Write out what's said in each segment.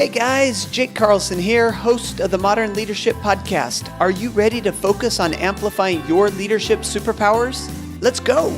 Hey guys, Jake Carlson here, host of the Modern Leadership Podcast. Are you ready to focus on amplifying your leadership superpowers? Let's go!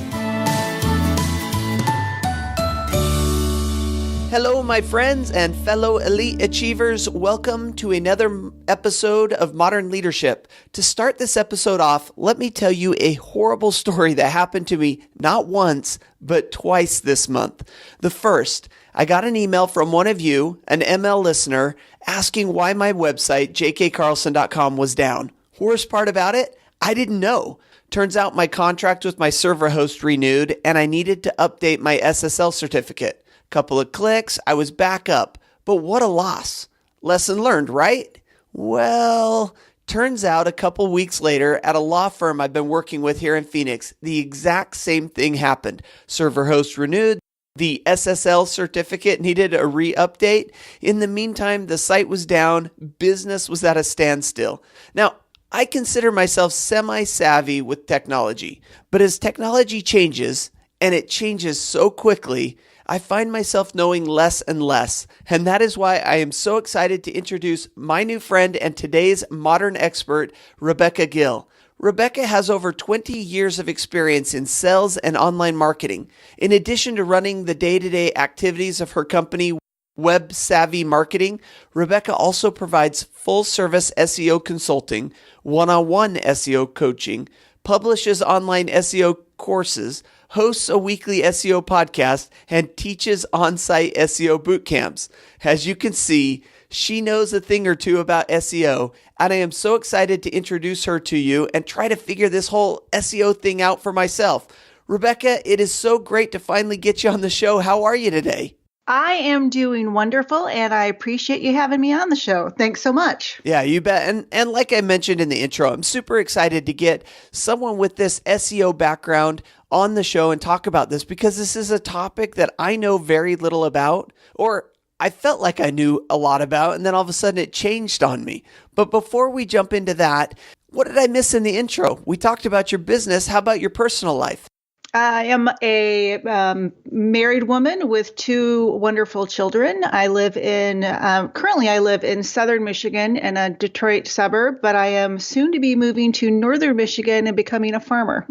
Hello, my friends and fellow elite achievers. Welcome to another episode of Modern Leadership. To start this episode off, let me tell you a horrible story that happened to me not once, but twice this month. The first, I got an email from one of you, an ML listener, asking why my website, jkcarlson.com, was down. Worst part about it, I didn't know. Turns out my contract with my server host renewed, and I needed to update my SSL certificate. Couple of clicks, I was back up. But what a loss. Lesson learned, right? Well, turns out a couple weeks later at a law firm I've been working with here in Phoenix, the exact same thing happened. Server host renewed. The SSL certificate needed a re-update. In the meantime, the site was down. Business was at a standstill. Now, I consider myself semi-savvy with technology. But as technology changes, and it changes so quickly, I find myself knowing less and less, and that is why I am so excited to introduce my new friend and today's modern expert, Rebecca Gill. Rebecca has over 20 years of experience in sales and online marketing. In addition to running the day-to-day activities of her company, Web Savvy Marketing, Rebecca also provides full-service SEO consulting, one-on-one SEO coaching, publishes online SEO courses, hosts a weekly SEO podcast, and teaches on-site SEO bootcamps. As you can see, she knows a thing or two about SEO, and I am so excited to introduce her to you and try to figure this whole SEO thing out for myself. Rebecca, it is so great to finally get you on the show. How are you today? I am doing wonderful, and I appreciate you having me on the show. Thanks so much. Yeah, you bet. And like I mentioned in the intro, I'm super excited to get someone with this SEO background on the show and talk about this because this is a topic that I know very little about, or I felt like I knew a lot about, and then all of a sudden it changed on me. But before we jump into that, what did I miss in the intro? We talked about your business. How about your personal life? I am a married woman with two wonderful children. Currently I live in southern Michigan in a Detroit suburb, but I am soon to be moving to northern Michigan and becoming a farmer.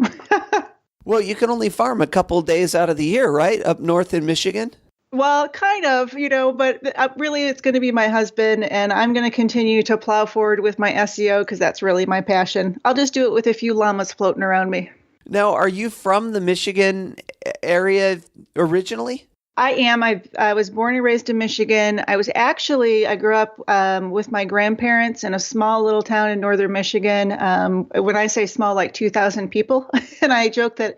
Well, you can only farm a couple days out of the year, right? Up north in Michigan? Well, kind of, but really it's going to be my husband, and I'm going to continue to plow forward with my SEO because that's really my passion. I'll just do it with a few llamas floating around me. Now, are you from the Michigan area originally? I am. I was born and raised in Michigan. I grew up with my grandparents in a small little town in northern Michigan. When I say small, like 2,000 people. And I joke that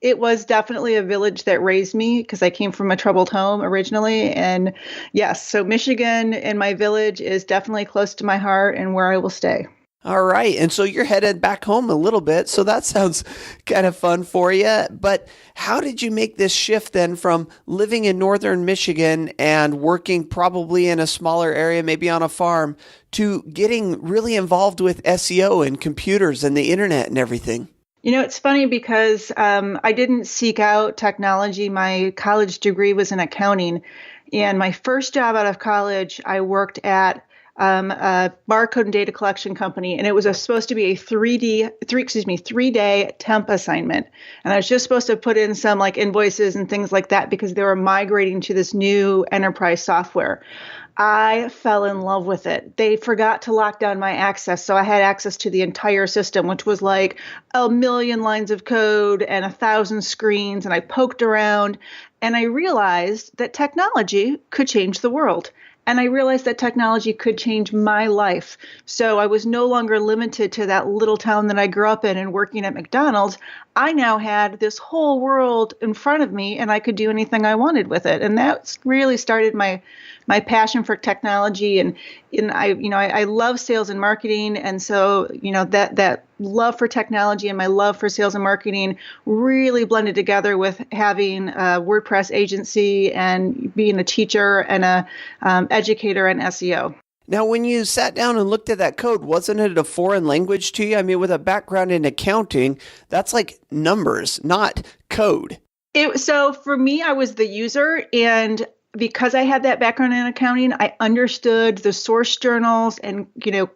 it was definitely a village that raised me because I came from a troubled home originally. And yes, so Michigan and my village is definitely close to my heart and where I will stay. All right. And so you're headed back home a little bit. So that sounds kind of fun for you. But how did you make this shift then from living in northern Michigan and working probably in a smaller area, maybe on a farm, to getting really involved with SEO and computers and the internet and everything? It's funny because I didn't seek out technology. My college degree was in accounting. And my first job out of college, I worked at a barcode and data collection company, and it was supposed to be a 3-day temp assignment. And I was just supposed to put in some like invoices and things like that because they were migrating to this new enterprise software. I fell in love with it. They forgot to lock down my access, so I had access to the entire system, which was like 1 million lines of code and 1,000 screens, and I poked around, and I realized that technology could change the world. And I realized that technology could change my life. So I was no longer limited to that little town that I grew up in and working at McDonald's. I now had this whole world in front of me, and I could do anything I wanted with it. And that really started my passion for technology. And I love sales and marketing. And so, that love for technology and my love for sales and marketing really blended together with having a WordPress agency and being a teacher and a educator in SEO. Now, when you sat down and looked at that code, wasn't it a foreign language to you? I mean, with a background in accounting, that's like numbers, not code. So for me, I was the user, and because I had that background in accounting, I understood the source journals and,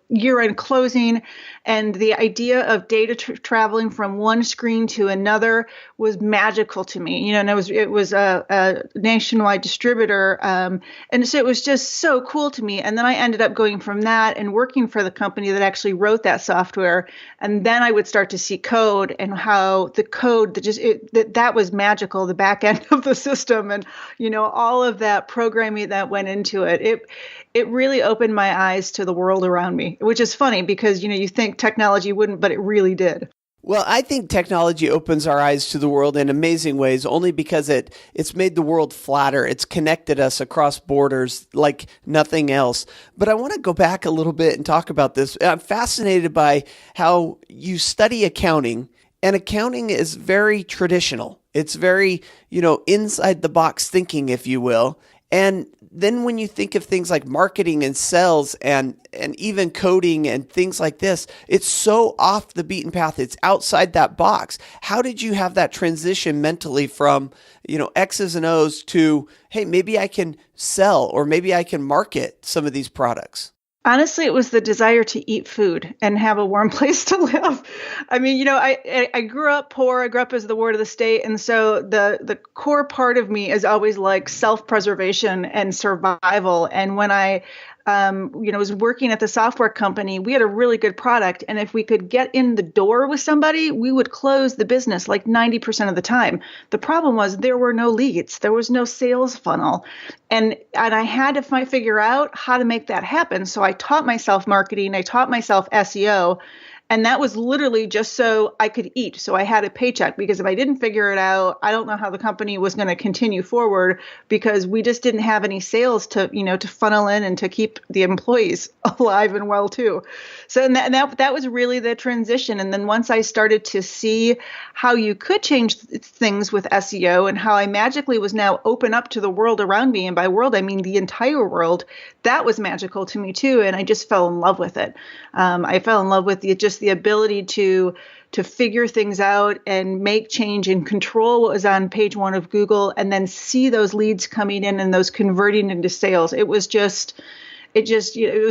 year-end closing, and the idea of data traveling from one screen to another was magical to me. And it was a nationwide distributor, and so it was just so cool to me. And then I ended up going from that and working for the company that actually wrote that software. And then I would start to see code and how the code that was magical, the back end of the system, and all of that programming that went into it. It really opened my eyes to the world around me, which is funny because you think technology wouldn't, but it really did. Well, I think technology opens our eyes to the world in amazing ways, only because it's made the world flatter. It's connected us across borders like nothing else. But I want to go back a little bit and talk about this. I'm fascinated by how you study accounting, and accounting is very traditional. It's very, inside the box thinking, if you will. And then when you think of things like marketing and sales and even coding and things like this, it's so off the beaten path. It's outside that box. How did you have that transition mentally from, X's and O's to, hey, maybe I can sell or maybe I can market some of these products? Honestly, it was the desire to eat food and have a warm place to live. I mean, I grew up poor. I grew up as the ward of the state. And so the core part of me is always like self-preservation and survival. And when I was working at the software company, we had a really good product. And if we could get in the door with somebody, we would close the business like 90% of the time. The problem was there were no leads. There was no sales funnel. And I had to figure out how to make that happen. So I taught myself marketing. I taught myself SEO. And that was literally just so I could eat. So I had a paycheck, because if I didn't figure it out, I don't know how the company was going to continue forward, because we just didn't have any sales to funnel in and to keep the employees alive and well too. So and that was really the transition. And then once I started to see how you could change things with SEO and how I magically was now open up to the world around me, and by world, I mean the entire world, that was magical to me too. And I just fell in love with it. I fell in love with the ability to figure things out and make change and control what was on page one of Google, and then see those leads coming in and those converting into sales. It was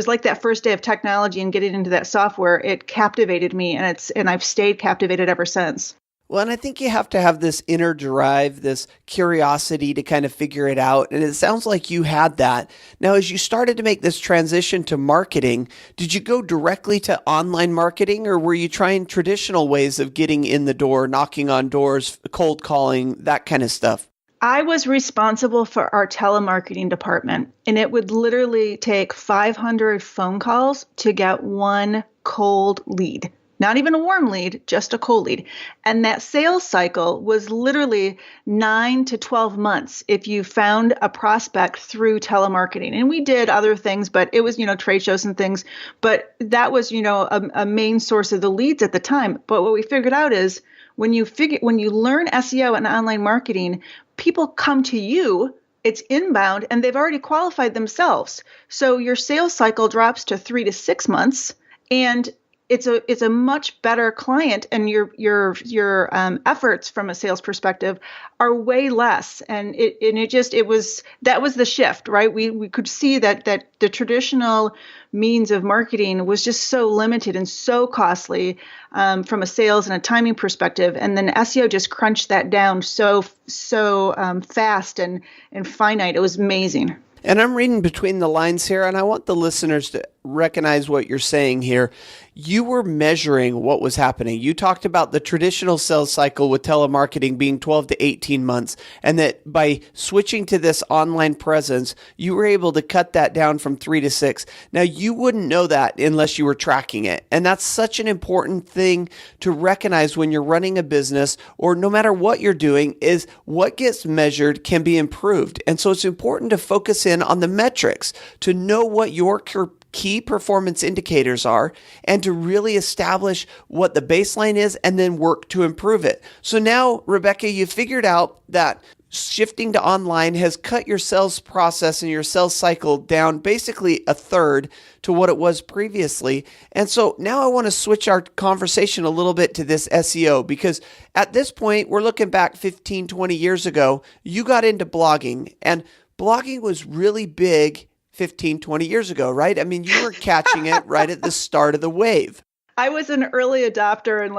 like that first day of technology and getting into that software. It captivated me, and I've stayed captivated ever since. Well, and I think you have to have this inner drive, this curiosity to kind of figure it out. And it sounds like you had that. Now, as you started to make this transition to marketing, did you go directly to online marketing, or were you trying traditional ways of getting in the door, knocking on doors, cold calling, that kind of stuff? I was responsible for our telemarketing department, and it would literally take 500 phone calls to get one cold lead. Not even a warm lead, just a cold lead. And that sales cycle was literally 9 to 12 months if you found a prospect through telemarketing. And we did other things, but it was, trade shows and things. But that was, a main source of the leads at the time. But what we figured out is when you learn SEO and online marketing, people come to you. It's inbound, and they've already qualified themselves. So your sales cycle drops to 3 to 6 months, and it's a much better client, and your efforts from a sales perspective are way less. And that was the shift, right? We could see that the traditional means of marketing was just so limited and so costly from a sales and a timing perspective. And then SEO just crunched that down so fast and finite. It was amazing. And I'm reading between the lines here, and I want the listeners to recognize what you're saying here. You were measuring what was happening. You talked about the traditional sales cycle with telemarketing being 12 to 18 months, and that by switching to this online presence, you were able to cut that down from 3 to 6. Now, you wouldn't know that unless you were tracking it. And that's such an important thing to recognize when you're running a business, or no matter what you're doing, is what gets measured can be improved. And so it's important to focus in on the metrics, to know what your key performance indicators are, and to really establish what the baseline is and then work to improve it. So now, Rebecca, you figured out that shifting to online has cut your sales process and your sales cycle down basically a third to what it was previously. And so now I want to switch our conversation a little bit to this SEO, because at this point, we're looking back 15, 20 years ago, you got into blogging, and blogging was really big 15, 20 years ago, right? I mean, you were catching it right at the start of the wave. I was an early adopter, and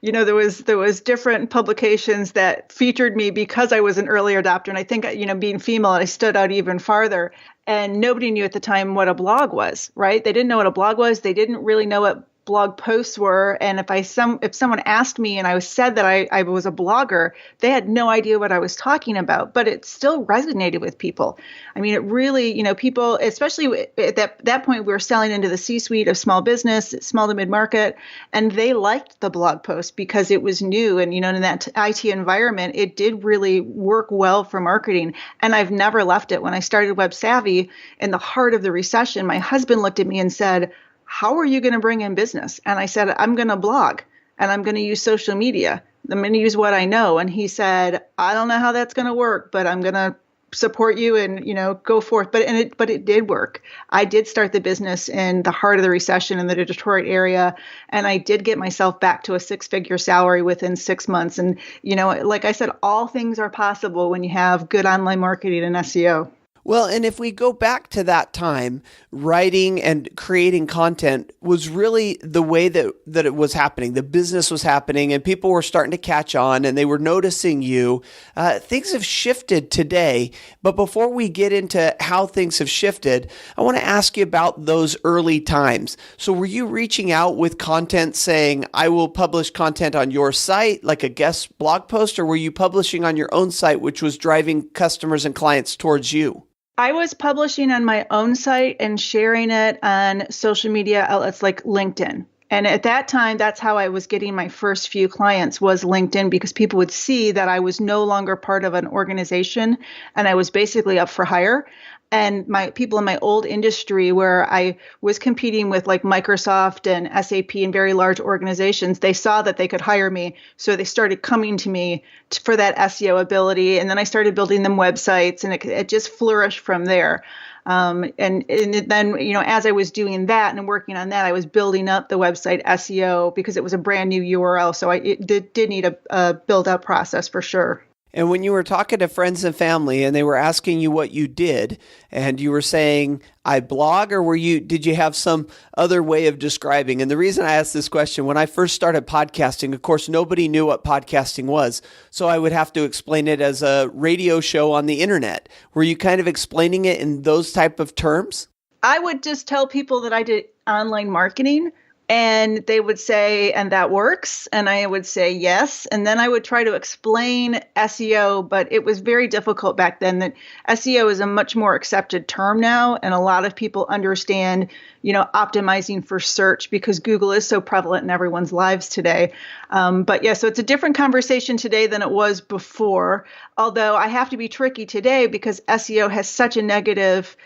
there was different publications that featured me because I was an early adopter. And I think, being female, I stood out even farther. And nobody knew at the time what a blog was, right? They didn't know what a blog was. They didn't really know what blog posts were. And if someone asked me and I said that I was a blogger, they had no idea what I was talking about, but it still resonated with people. I mean, it really, people, especially at that point, we were selling into the C-suite of small business, small to mid-market, and they liked the blog post because it was new. And, in that IT environment, it did really work well for marketing. And I've never left it. When I started Web Savvy in the heart of the recession, my husband looked at me and said, "How are you going to bring in business?" And I said, "I'm going to blog and I'm going to use social media. I'm going to use what I know." And he said, "I don't know how that's going to work, but I'm going to support you and, go forth." But it did work. I did start the business in the heart of the recession in the Detroit area. And I did get myself back to a 6-figure salary within 6 months. And, like I said, all things are possible when you have good online marketing and SEO. Well, and if we go back to that time, writing and creating content was really the way that it was happening. The business was happening and people were starting to catch on and they were noticing you. Things have shifted today. But before we get into how things have shifted, I want to ask you about those early times. So were you reaching out with content saying, "I will publish content on your site," like a guest blog post, or were you publishing on your own site, which was driving customers and clients towards you? I was publishing on my own site and sharing it on social media outlets like LinkedIn. And at that time, that's how I was getting my first few clients, was LinkedIn, because people would see that I was no longer part of an organization and I was basically up for hire. And my people in my old industry, where I was competing with like Microsoft and SAP and very large organizations, they saw that they could hire me. So they started coming to me for that SEO ability. And then I started building them websites, and it just flourished from there. And then, as I was doing that and working on that, I was building up the website SEO because it was a brand new URL. So it did need a build up process for sure. And when you were talking to friends and family and they were asking you what you did and you were saying, "I blog," or did you have some other way of describing? And the reason I asked this question, when I first started podcasting, of course, nobody knew what podcasting was. So I would have to explain it as a radio show on the internet. Were you kind of explaining it in those type of terms? I would just tell people that I did online marketing. And they would say, "And that works?" And I would say, "Yes." And then I would try to explain SEO, but it was very difficult back then. That SEO is a much more accepted term now. And a lot of people understand, optimizing for search because Google is so prevalent in everyone's lives today. But yeah, so it's a different conversation today than it was before. Although I have to be tricky today because SEO has such a negative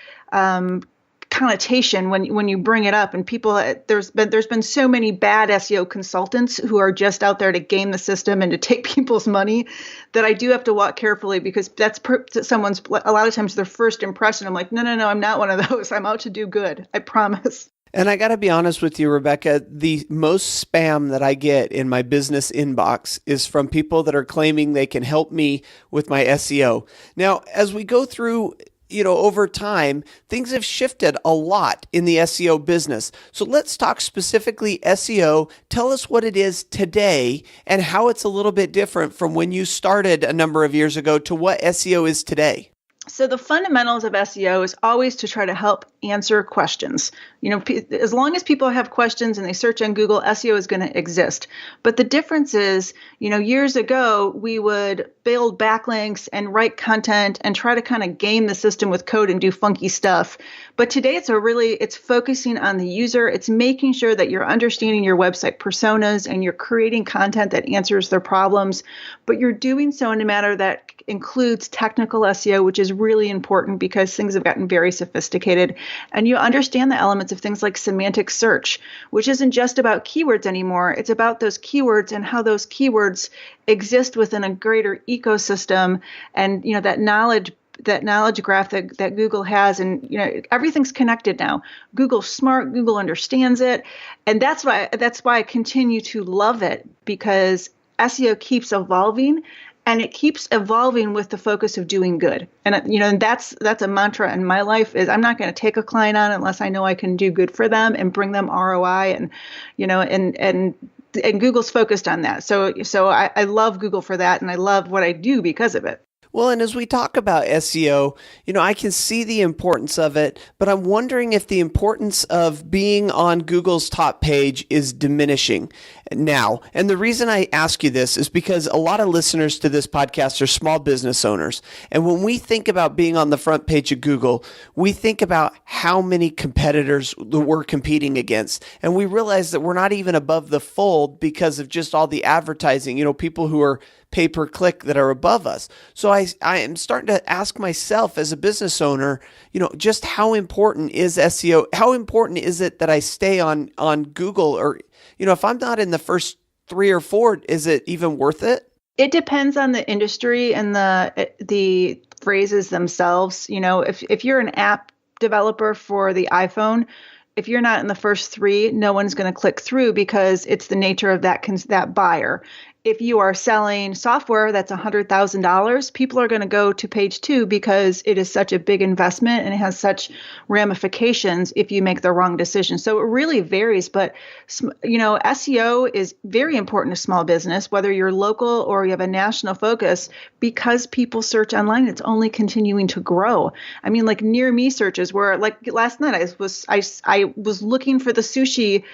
connotation when you bring it up, and people, there's been so many bad SEO consultants who are just out there to game the system and to take people's money that I do have to walk carefully, because that's someone's, a lot of times, their first impression. I'm like, no, I'm not one of those. I'm out to do good. I promise. And I got to be honest with you, Rebecca, the most spam that I get in my business inbox is from people that are claiming they can help me with my SEO. Now, as we go through over time, things have shifted a lot in the SEO business. So let's talk specifically SEO. Tell us what it is today and how it's a little bit different from when you started a number of years ago to what SEO is today. So the fundamentals of SEO is always to try to help answer questions. As long as people have questions and they search on Google, SEO is going to exist. But the difference is, years ago, we would build backlinks and write content and try to kind of game the system with code and do funky stuff. But today it's focusing on the user. It's making sure that you're understanding your website personas and you're creating content that answers their problems. But you're doing so in a manner that includes technical SEO, which is really important because things have gotten very sophisticated. And you understand the elements of things like semantic search, which isn't just about keywords anymore. It's about those keywords and how those keywords exist within a greater ecosystem, and that knowledge graph that Google has, and everything's connected now. Google's smart, Google understands it, and that's why I continue to love it, because SEO keeps evolving. and it keeps evolving with the focus of doing good. And and that's a mantra in my life is I'm not going to take a client on unless I know I can do good for them and bring them ROI, and and Google's focused on that. So I love Google for that, and I love what I do because of it. Well, and as we talk about SEO, I can see the importance of it, but I'm wondering if the importance of being on Google's top page is diminishing now. And the reason I ask you this is because a lot of listeners to this podcast are small business owners. And when we think about being on the front page of Google, we think about how many competitors we're competing against. And we realize that we're not even above the fold because of just all the advertising, people who are pay-per-click that are above us. So I am starting to ask myself as a business owner, just how important is SEO? How important is it that I stay on Google? Or, if I'm not in the first 3 or 4, is it even worth it? It depends on the industry and the phrases themselves. If you're an app developer for the iPhone, if you're not in the first 3, no one's going to click through because it's the nature of that buyer. If you are selling software that's $100,000, people are going to go to page 2 because it is such a big investment and it has such ramifications if you make the wrong decision. So it really varies, but SEO is very important to small business, whether you're local or you have a national focus, because people search online. It's only continuing to grow. I mean, like near me searches where, like last night, I was looking for the sushi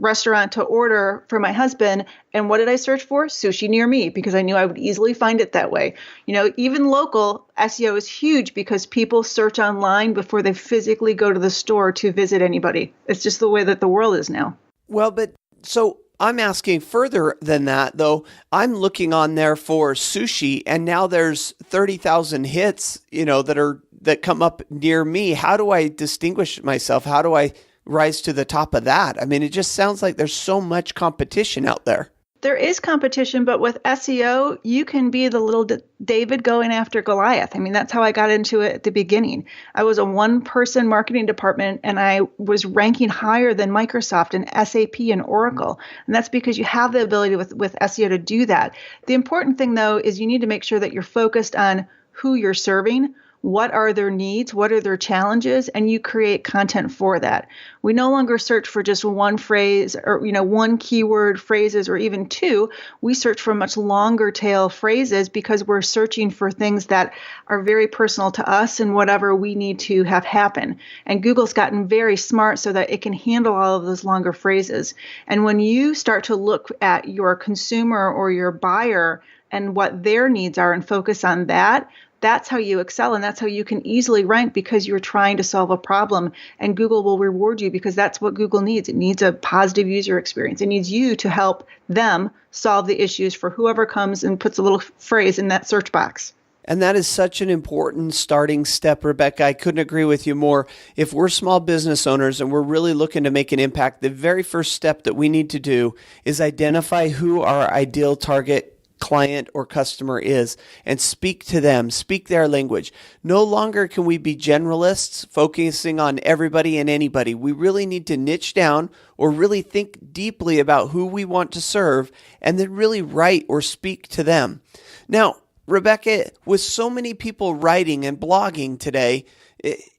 restaurant to order for my husband. And what did I search for? Sushi near me, because I knew I would easily find it that way. Even local SEO is huge because people search online before they physically go to the store to visit anybody. It's just the way that the world is now. Well, but so I'm asking further than that, though. I'm looking on there for sushi, and now there's 30,000 hits, that come up near me. How do I distinguish myself? How do I rise to the top of that? I mean, it just sounds like there's so much competition out there. There is competition, but with SEO, you can be the little David going after Goliath. I mean, that's how I got into it at the beginning. I was a one-person marketing department, and I was ranking higher than Microsoft and SAP and Oracle. And that's because you have the ability with SEO to do that. The important thing, though, is you need to make sure that you're focused on who you're serving. What are their needs? What are their challenges? And you create content for that. We no longer search for just one phrase or, one keyword phrases or even 2. We search for much longer tail phrases because we're searching for things that are very personal to us and whatever we need to have happen. And Google's gotten very smart so that it can handle all of those longer phrases. And when you start to look at your consumer or your buyer and what their needs are and focus on that, that's how you excel, and that's how you can easily rank because you're trying to solve a problem, and Google will reward you because that's what Google needs. It needs a positive user experience. It needs you to help them solve the issues for whoever comes and puts a little phrase in that search box. And that is such an important starting step, Rebecca. I couldn't agree with you more. If we're small business owners and we're really looking to make an impact, the very first step that we need to do is identify who our ideal target client or customer is and speak to them, speak their language. No longer can we be generalists focusing on everybody and anybody. We really need to niche down or really think deeply about who we want to serve and then really write or speak to them. Now, Rebecca, with so many people writing and blogging today,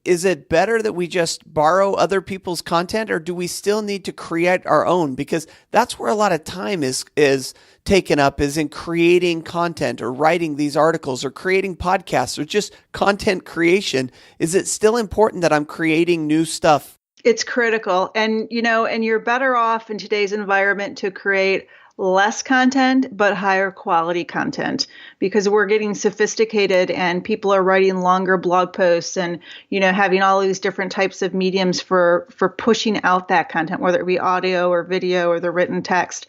is it better that we just borrow other people's content, or do we still need to create our own? Because that's where a lot of time is taken up, is in creating content or writing these articles or creating podcasts or just content creation. Is it still important that I'm creating new stuff? It's critical. And you're better off in today's environment to create less content, but higher quality content, because we're getting sophisticated and people are writing longer blog posts and, having all these different types of mediums for pushing out that content, whether it be audio or video or the written text.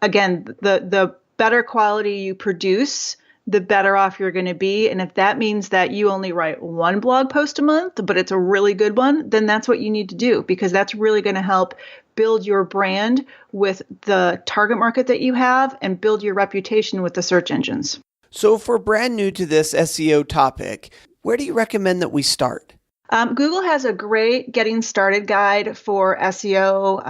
Again, the better quality you produce, the better off you're going to be. And if that means that you only write one blog post a month, but it's a really good one, then that's what you need to do, because that's really going to help build your brand with the target market that you have and build your reputation with the search engines. So if we're brand new to this SEO topic, where do you recommend that we start? Google has a great getting started guide for SEO.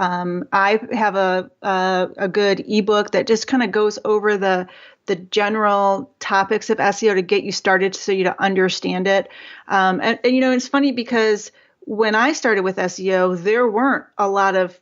I have a good ebook that just kind of goes over the the general topics of SEO to get you started so you to understand it. And it's funny because when I started with SEO, there weren't a lot of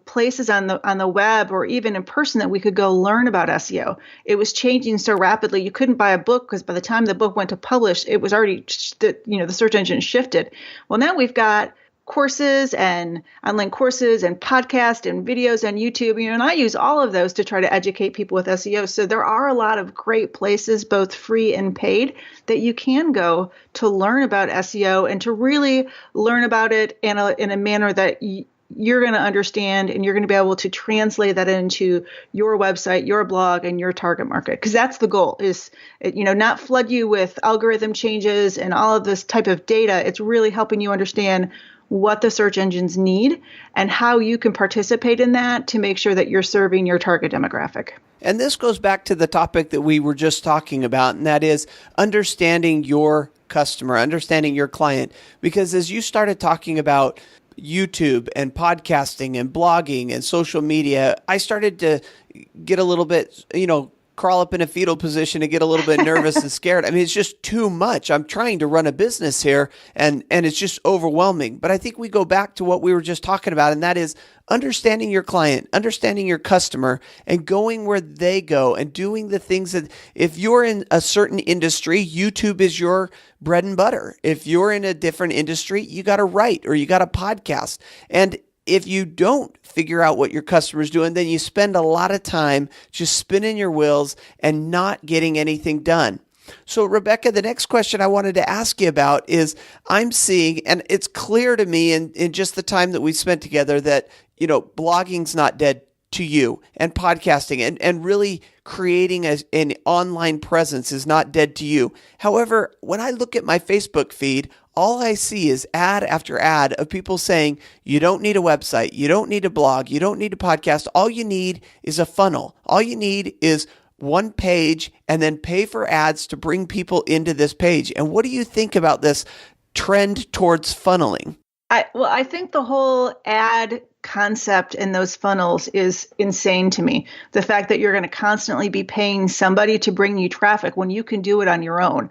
places on the web or even in person that we could go learn about SEO. It was changing so rapidly. You couldn't buy a book because by the time the book went to publish, it was already the search engine shifted. Well, now we've got courses and online courses and podcasts and videos on YouTube, and I use all of those to try to educate people with SEO. So there are a lot of great places, both free and paid, that you can go to learn about SEO and to really learn about it in a manner that you're going to understand, and you're going to be able to translate that into your website, your blog, and your target market. Because that's the goal, is not flood you with algorithm changes and all of this type of data. It's really helping you understand what the search engines need and how you can participate in that to make sure that you're serving your target demographic. And this goes back to the topic that we were just talking about, and that is understanding your customer, understanding your client. Because as you started talking about YouTube and podcasting and blogging and social media, I started to get a little bit, crawl up in a fetal position and get a little bit nervous and scared. I mean, it's just too much. I'm trying to run a business here and it's just overwhelming. But I think we go back to what we were just talking about, and that is understanding your client, understanding your customer, and going where they go and doing the things that, if you're in a certain industry, YouTube is your bread and butter. If you're in a different industry, you got to write or you got a podcast. And if you don't figure out what your customer's doing, then you spend a lot of time just spinning your wheels and not getting anything done. So Rebecca, the next question I wanted to ask you about is, I'm seeing, and it's clear to me in just the time that we spent together, that, blogging's not dead to you, and podcasting and really creating an online presence is not dead to you. However, when I look at my Facebook feed, all I see is ad after ad of people saying, you don't need a website, you don't need a blog, you don't need a podcast. All you need is a funnel. All you need is one page, and then pay for ads to bring people into this page. And what do you think about this trend towards funneling? I think the whole ad concept in those funnels is insane to me. The fact that you're going to constantly be paying somebody to bring you traffic when you can do it on your own.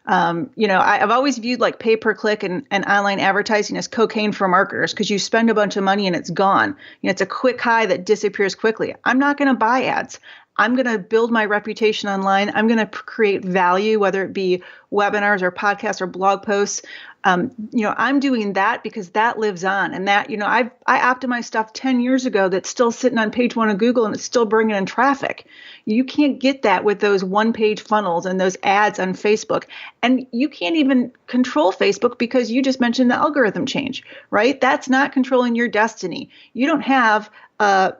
I've always viewed like pay-per-click and online advertising as cocaine for marketers, because you spend a bunch of money and it's gone. It's a quick high that disappears quickly. I'm not going to buy ads. I'm going to build my reputation online. I'm going to create value, whether it be webinars or podcasts or blog posts. I'm doing that because that lives on, and that, I optimized stuff 10 years ago that's still sitting on page 1 of Google and it's still bringing in traffic. You can't get that with those one-page funnels and those ads on Facebook. And you can't even control Facebook because you just mentioned the algorithm change, right? That's not controlling your destiny. You don't have a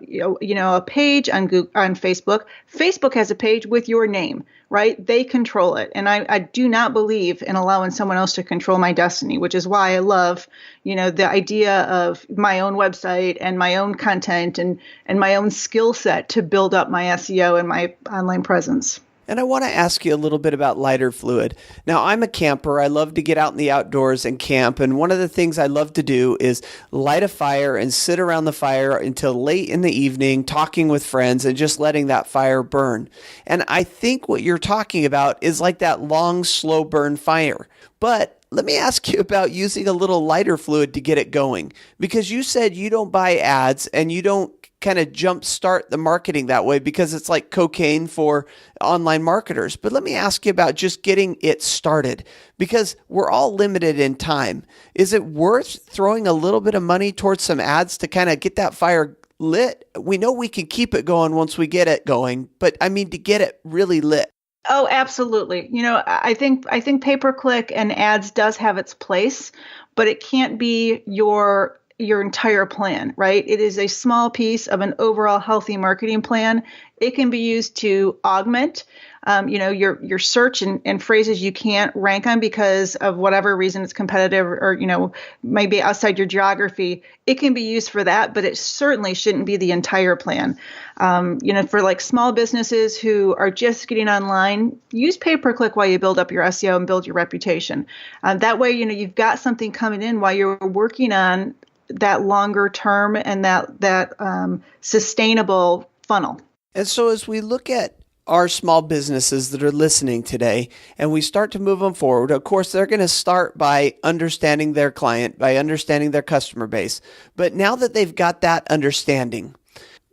page on Facebook. Facebook has a page with your name, right? They control it. And I do not believe in allowing someone else to control my destiny, which is why I love, the idea of my own website and my own content and my own skill set to build up my SEO and my online presence. And I want to ask you a little bit about lighter fluid. Now, I'm a camper. I love to get out in the outdoors and camp. And one of the things I love to do is light a fire and sit around the fire until late in the evening, talking with friends and just letting that fire burn. And I think what you're talking about is like that long, slow burn fire. But let me ask you about using a little lighter fluid to get it going, because you said you don't buy ads and you don't kind of jumpstart the marketing that way because it's like cocaine for online marketers. But let me ask you about just getting it started, because we're all limited in time. Is it worth throwing a little bit of money towards some ads to kind of get that fire lit? We know we can keep it going once we get it going, but I mean, to get it really lit. Oh, absolutely. I think pay-per-click and ads does have its place, but it can't be your entire plan, right? It is a small piece of an overall healthy marketing plan. It can be used to augment, your search and phrases you can't rank on because of whatever reason it's competitive or, maybe outside your geography. It can be used for that, but it certainly shouldn't be the entire plan. For like small businesses who are just getting online, use pay-per-click while you build up your SEO and build your reputation. That way, you've got something coming in while you're working on that longer term and that sustainable funnel. And so as we look at our small businesses that are listening today and we start to move them forward, of course, they're going to start by understanding their client, by understanding their customer base. But now that they've got that understanding,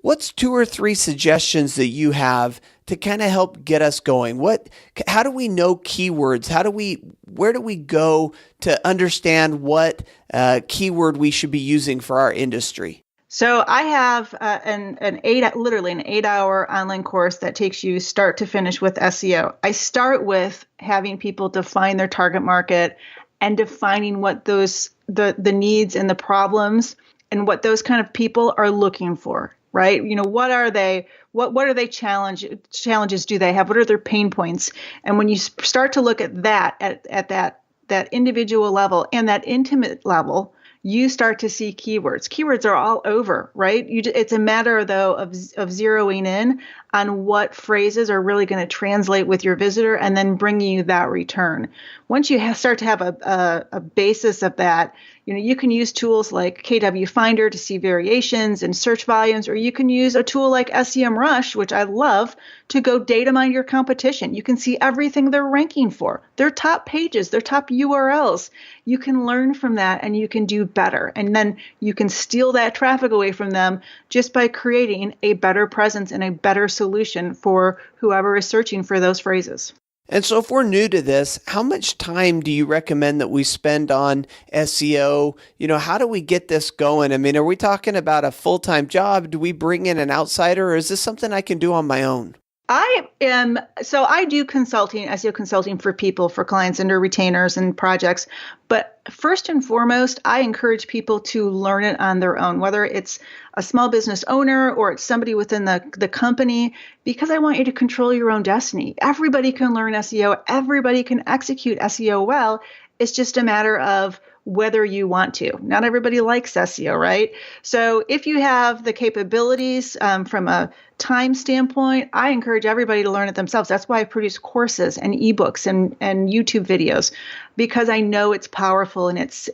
what's 2 or 3 suggestions that you have to kind of help get us going? How do we know keywords? Where do we go to understand what keyword we should be using for our industry? So I have literally an 8-hour online course that takes you start to finish with SEO. I start with having people define their target market and defining what the needs and the problems and what those kind of people are looking for, right? What are they? What are they challenges do they have? What are their pain points? And when you start to look at that at that individual level and that intimate level, you start to see keywords. Keywords are all over, right? It's a matter, though, of zeroing in on what phrases are really going to translate with your visitor and then bring you that return. Once you start to have a basis of that, you can use tools like KW Finder to see variations in search volumes, or you can use a tool like SEMrush, which I love, to go data mine your competition. You can see everything they're ranking for, their top pages, their top URLs. You can learn from that and you can do better. And then you can steal that traffic away from them just by creating a better presence and a better solution for whoever is searching for those phrases. And so if we're new to this, how much time do you recommend that we spend on SEO? How do we get this going? I mean, are we talking about a full-time job? Do we bring in an outsider, or is this something I can do on my own? I do consulting, SEO consulting for people, for clients under retainers and projects. But first and foremost, I encourage people to learn it on their own, whether it's a small business owner or it's somebody within the company, because I want you to control your own destiny. Everybody can learn SEO. Everybody can execute SEO well. It's just a matter of whether you want to. Not everybody likes SEO, right? So if you have the capabilities from a time standpoint, I encourage everybody to learn it themselves. That's why I produce courses and ebooks and YouTube videos, because I know it's powerful and it's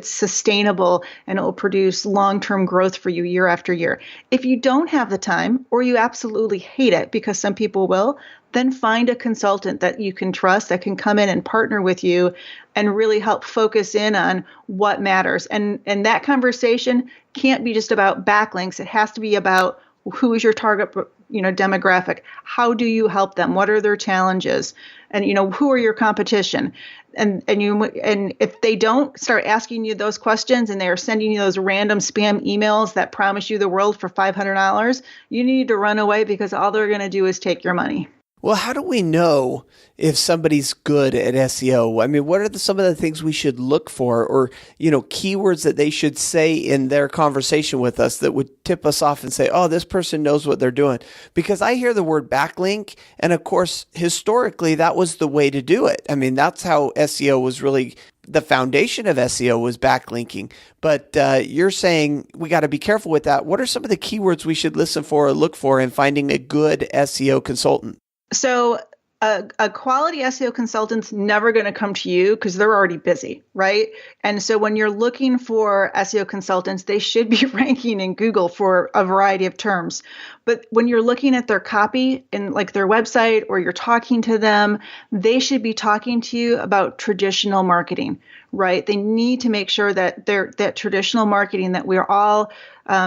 sustainable and it will produce long-term growth for you year after year. If you don't have the time, or you absolutely hate it, because some people will, then find a consultant that you can trust that can come in and partner with you and really help focus in on what matters. And that conversation can't be just about backlinks. It has to be about who is your target, demographic. How do you help them? What are their challenges? And who are your competition? And if they don't start asking you those questions and they are sending you those random spam emails that promise you the world for $500, you need to run away, because all they're going to do is take your money. Well, how do we know if somebody's good at SEO? I mean, what are some of the things we should look for, or, keywords that they should say in their conversation with us that would tip us off and say, oh, this person knows what they're doing? Because I hear the word backlink, and of course, historically, that was the way to do it. I mean, that's how SEO was really, the foundation of SEO was backlinking. But you're saying we got to be careful with that. What are some of the keywords we should listen for or look for in finding a good SEO consultant? So a quality SEO consultant's never going to come to you because they're already busy, right? And so when you're looking for SEO consultants, they should be ranking in Google for a variety of terms. But when you're looking at their copy in like their website, or you're talking to them, they should be talking to you about traditional marketing, right? They need to make sure that that traditional marketing that we're all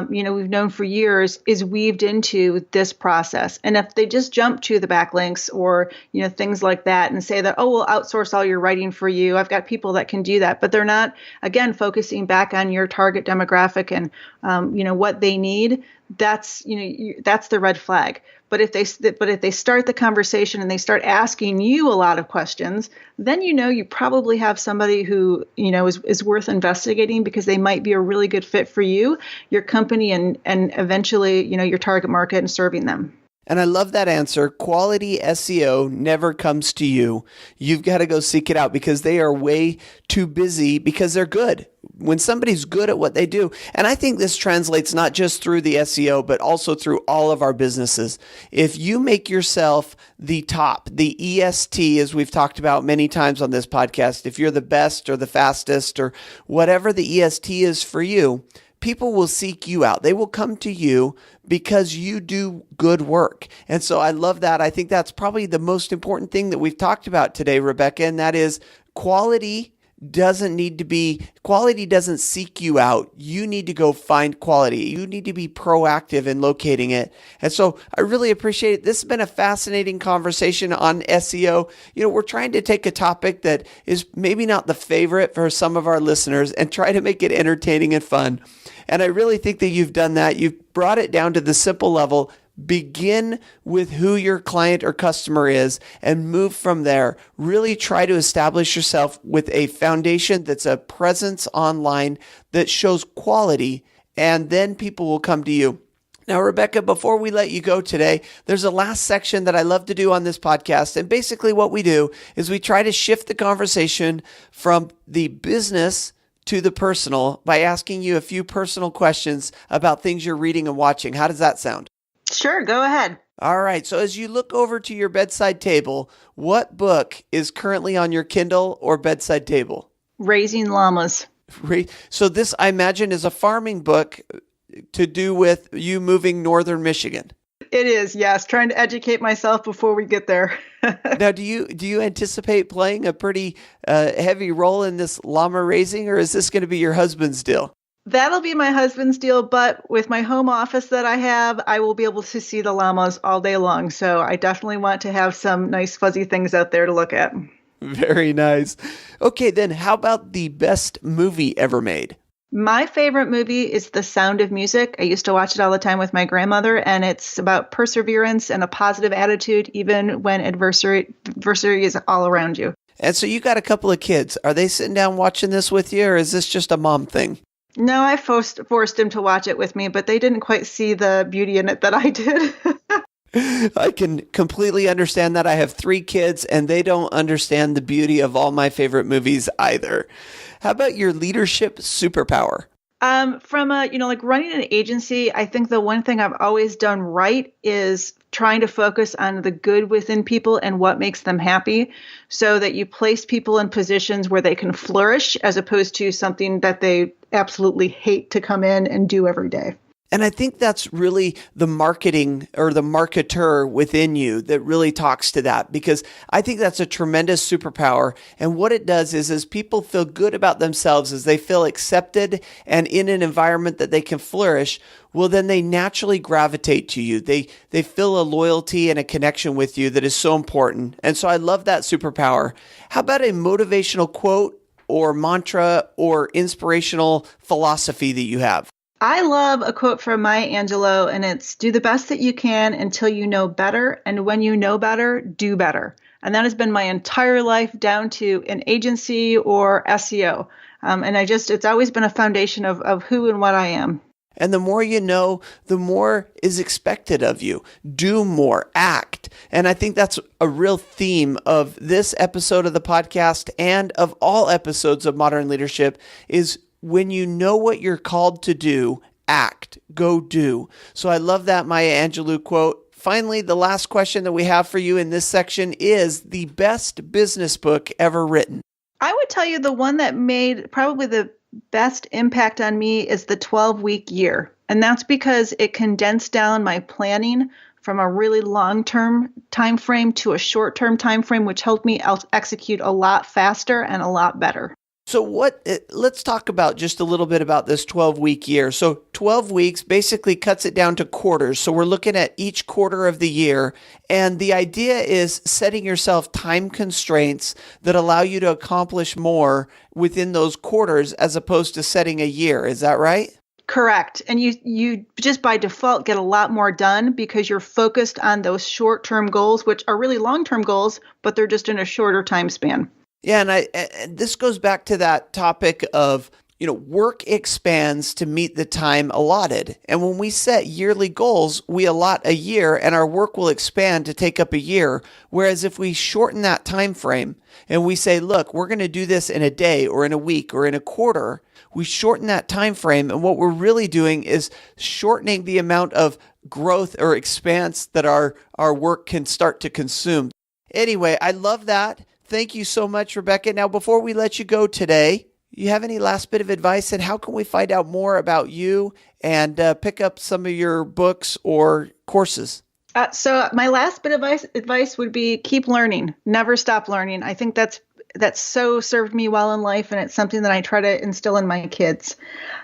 we've known for years is weaved into this process. And if they just jump to the backlinks or, things like that and say that, oh, we'll outsource all your writing for you, I've got people that can do that, but they're not, again, focusing back on your target demographic and, what they need, that's the red flag. But if they start the conversation and they start asking you a lot of questions, then you probably have somebody who is worth investigating, because they might be a really good fit for you, your company, and eventually your target market and serving them. And I love that answer. Quality SEO never comes to you. You've got to go seek it out, because they are way too busy, because they're good. When somebody's good at what they do, and I think this translates not just through the SEO, but also through all of our businesses. If you make yourself the top, the EST, as we've talked about many times on this podcast, if you're the best or the fastest or whatever the EST is for you, people will seek you out. They will come to you because you do good work. And so I love that. I think that's probably the most important thing that we've talked about today, Rebecca, and that is quality doesn't seek you out. You need to go find quality. You need to be proactive in locating it. And so I really appreciate it. This has been a fascinating conversation on SEO. We're trying to take a topic that is maybe not the favorite for some of our listeners and try to make it entertaining and fun. And I really think that you've done that. You've brought it down to the simple level. Begin with who your client or customer is and move from there. Really try to establish yourself with a foundation that's a presence online that shows quality, and then people will come to you. Now, Rebecca, before we let you go today, there's a last section that I love to do on this podcast. And basically what we do is we try to shift the conversation from the business to the personal by asking you a few personal questions about things you're reading and watching. How does that sound? Sure, go ahead. All right. So as you look over to your bedside table, what book is currently on your Kindle or bedside table? Raising Llamas. So this, I imagine, is a farming book to do with you moving northern Michigan. It is, yes. Trying to educate myself before we get there. Now, do you anticipate playing a pretty heavy role in this llama raising, or is this going to be your husband's deal? That'll be my husband's deal, but with my home office that I have, I will be able to see the llamas all day long. So I definitely want to have some nice fuzzy things out there to look at. Very nice. Okay, then how about the best movie ever made? My favorite movie is The Sound of Music. I used to watch it all the time with my grandmother, and it's about perseverance and a positive attitude, even when adversity is all around you. And so you got a couple of kids. Are they sitting down watching this with you, or is this just a mom thing? No, I forced him to watch it with me, but they didn't quite see the beauty in it that I did. I can completely understand that. I have 3 kids, and they don't understand the beauty of all my favorite movies either. How about your leadership superpower? From like running an agency, I think the one thing I've always done right is trying to focus on the good within people and what makes them happy, so that you place people in positions where they can flourish as opposed to something that they absolutely hate to come in and do every day. And I think that's really the marketing or the marketer within you that really talks to that, because I think that's a tremendous superpower. And what it does is as people feel good about themselves, as they feel accepted and in an environment that they can flourish, well, then they naturally gravitate to you. They feel a loyalty and a connection with you that is so important. And so I love that superpower. How about a motivational quote or mantra or inspirational philosophy that you have? I love a quote from Maya Angelou, and it's, do the best that you can until you know better. And when you know better, do better. And that has been my entire life down to an agency or SEO. And it's always been a foundation of who and what I am. And the more you know, the more is expected of you. Do more, act. And I think that's a real theme of this episode of the podcast and of all episodes of Modern Leadership is when you know what you're called to do, act, go do. So I love that Maya Angelou quote. Finally, the last question that we have for you in this section is the best business book ever written. I would tell you the one that made probably the best impact on me is the 12-week year. And that's because it condensed down my planning from a really long-term time frame to a short-term time frame, which helped me execute a lot faster and a lot better. So let's talk about just a little bit about this 12-week year. So 12 weeks basically cuts it down to quarters. So we're looking at each quarter of the year. And the idea is setting yourself time constraints that allow you to accomplish more within those quarters as opposed to setting a year. Is that right? Correct. And you just by default get a lot more done because you're focused on those short-term goals, which are really long-term goals, but they're just in a shorter time span. Yeah, and this goes back to that topic of, work expands to meet the time allotted. And when we set yearly goals, we allot a year and our work will expand to take up a year. Whereas if we shorten that time frame and we say, look, we're going to do this in a day or in a week or in a quarter, we shorten that time frame. And what we're really doing is shortening the amount of growth or expanse that our work can start to consume. Anyway, I love that. Thank you so much, Rebecca. Now, before we let you go today, you have any last bit of advice, and how can we find out more about you and pick up some of your books or courses? So my last bit of advice would be keep learning, never stop learning. I think that's so served me well in life, and it's something that I try to instill in my kids.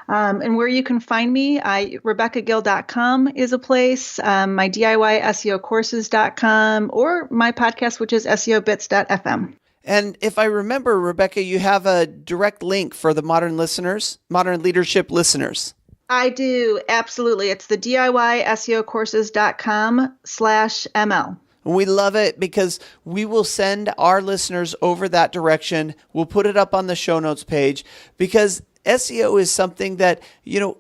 And where you can find me, RebeccaGill.com is a place, my DIY SEOcourses.com, or my podcast, which is SEOBits.fm. And if I remember, Rebecca, you have a direct link for the modern leadership listeners. I do. Absolutely. It's the DIYSEOcourses.com/ML. We love it because we will send our listeners over that direction. We'll put it up on the show notes page because SEO is something that,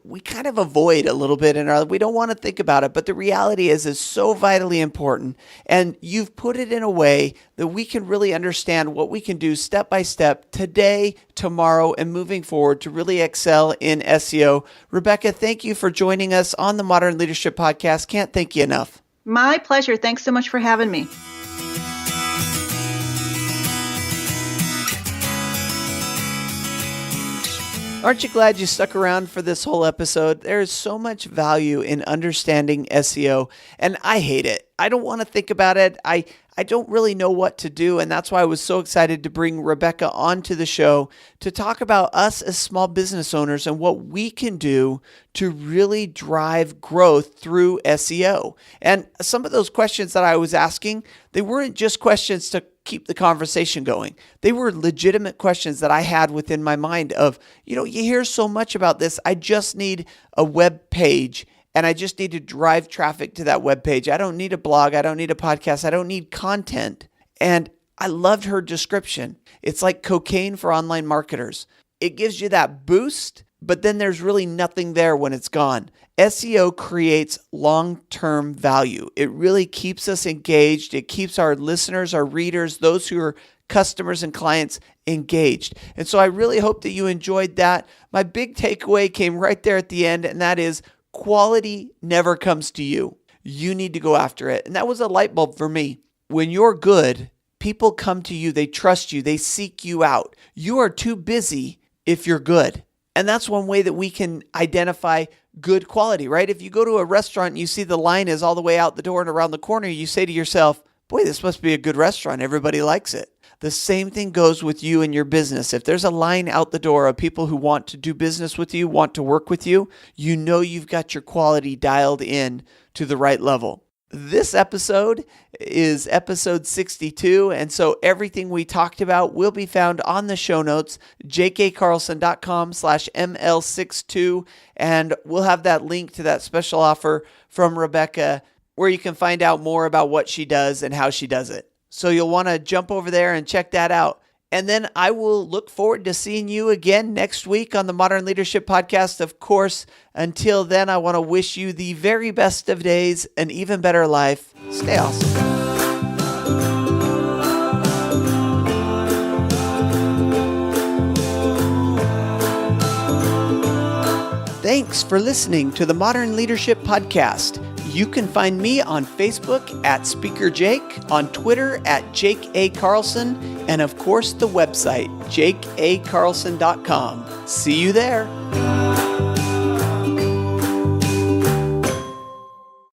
we kind of avoid a little bit we don't want to think about it, but the reality is it's so vitally important. And you've put it in a way that we can really understand what we can do step by step today, tomorrow, and moving forward to really excel in SEO. Rebecca, thank you for joining us on the Modern Leadership Podcast. Can't thank you enough. My pleasure. Thanks so much for having me. Aren't you glad you stuck around for this whole episode? There is so much value in understanding SEO, and I hate it. I don't want to think about it. I don't really know what to do, and that's why I was so excited to bring Rebecca onto the show to talk about us as small business owners and what we can do to really drive growth through SEO. And some of those questions that I was asking, they weren't just questions to keep the conversation going. They were legitimate questions that I had within my mind of, you hear so much about this. I just need a web page and I just need to drive traffic to that web page. I don't need a blog. I don't need a podcast. I don't need content. And I loved her description. It's like cocaine for online marketers. It gives you that boost, but then there's really nothing there when it's gone. SEO creates long-term value. It really keeps us engaged. It keeps our listeners, our readers, those who are customers and clients engaged. And so I really hope that you enjoyed that. My big takeaway came right there at the end, and that is quality never comes to you. You need to go after it. And that was a light bulb for me. When you're good, people come to you. They trust you. They seek you out. You are too busy if you're good. And that's one way that we can identify good quality, right? If you go to a restaurant and you see the line is all the way out the door and around the corner, you say to yourself, boy, this must be a good restaurant. Everybody likes it. The same thing goes with you and your business. If there's a line out the door of people who want to do business with you, want to work with you, you know you've got your quality dialed in to the right level. This episode is episode 62, and so everything we talked about will be found on the show notes, jkcarlson.com/ML62, and we'll have that link to that special offer from Rebecca where you can find out more about what she does and how she does it. So you'll want to jump over there and check that out. And then I will look forward to seeing you again next week on the Modern Leadership Podcast. Of course, until then, I want to wish you the very best of days, an even better life. Stay awesome. Thanks for listening to the Modern Leadership Podcast. You can find me on Facebook at Speaker Jake, on Twitter at Jake A. Carlson, and of course the website, jakeacarlson.com. See you there.